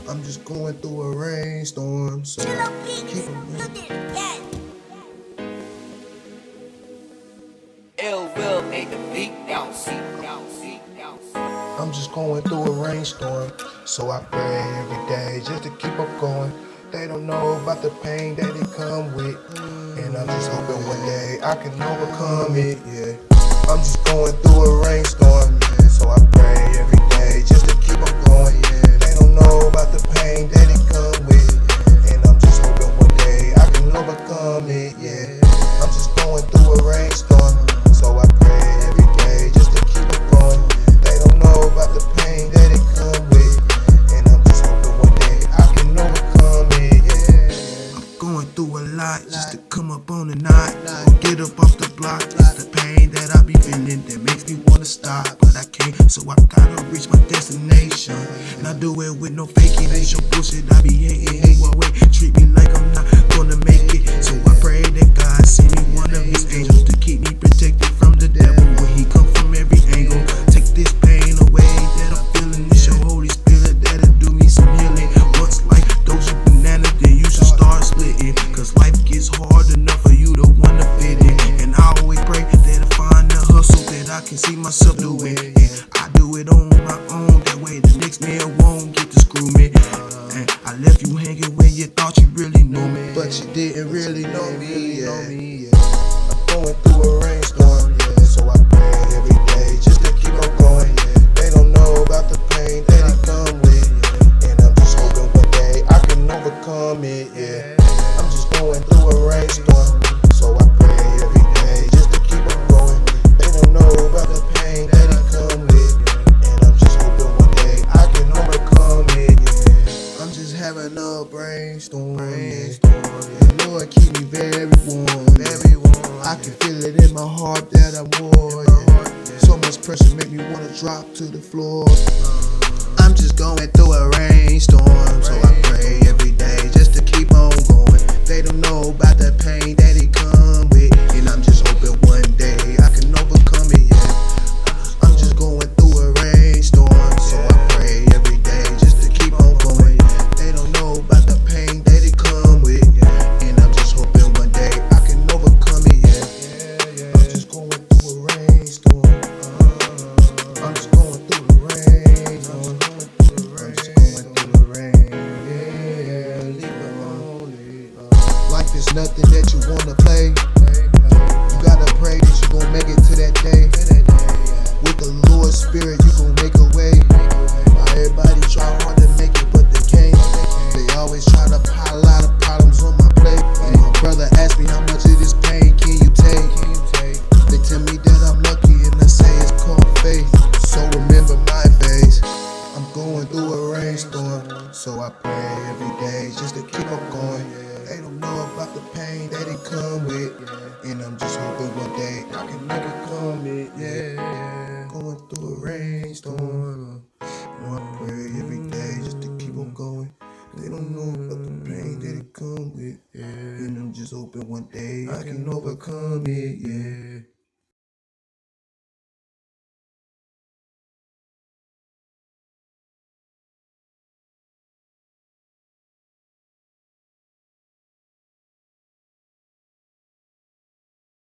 I'm just going through a rainstorm, so keep Ill will make the beat down, I'm just going through a rainstorm, so I pray every day just to keep up going. They don't know about the pain that it come with, and I'm just hoping one day I can overcome it. Yeah, I'm just going through a rainstorm, so I pray every day just to keep up going. They don't know about the pain that it come with, and I'm just hoping one day I can overcome it. Yeah, I'm just going through a rainstorm, so I pray every day just to keep up going. They don't know about the pain that it come with, and I'm just hoping one day I can overcome it. Yeah, I'm going through a lot just to come up on the night or get up off the block. It's the pain that I be feeling that makes me wanna stop, but I can't, so I gotta reach my destination. And I do it with no faking, ain't your bullshit. I be hating who I wait, treat me like I'm not gonna make it. So I pray that God send me one of his angels to keep me protected from the devil when he come from every angle. Take this pain away that I'm feeling. It's your Holy Spirit that'll do me some healing. Once life throws you banana, then you should start splitting, cause life gets hard enough for you to wanna fit in. And I always pray that I find a hustle that I can see myself doing, and I do it on my own. That way the next man won't get to screw me. And I left you hanging when you thought you really knew me, but you didn't really know me. Yeah, I'm going through a rainstorm, so I pray every day just to keep on going. They don't know about the pain that it come with, and I'm just hoping one day I can overcome it. Yeah, I'm just going through a rainstorm, so I pray every day just to keep on going. They don't know about the pain that it come with, and I'm just hoping one day I can overcome it. Yeah, I'm just having a brainstorm. Yeah, Lord, keep me very warm. I can feel it in my heart that I'm war. Yeah. So much pressure make me wanna drop to the floor. I'm just going through a rainstorm, so I pray every day just to keep on going. They don't know about the pain that it come with, and I'm just hoping one day I can overcome it. Yeah, I'm just going through a rainstorm, so I pray every day just to keep on going. They don't know about the pain that it come with, and I'm just hoping one day I can overcome it. Yeah, I'm just going through a rainstorm. I'm just going through the rain. I'm just going through the rain. Yeah, leave it alone. Life is nothing that you wanna play. You gotta pray that you gon' make it to that day. With the Lord's Spirit, you gon' make a way. Everybody try hard to make it, but they can't. They always try to pile a lot of problems on my plate. And my brother asked me how much of this pain can you take. They tell me that I'm lucky, and I say it's called faith. So remember my face. I'm going through a rainstorm, so I pray every day just to keep on going. They don't know about the pain that it come with, and I'm just hoping one day I can overcome it. Yeah, going through a rainstorm. I pray every day just to keep on going. They don't know about the pain that it come with, and I'm just hoping one day I can overcome it. Yeah.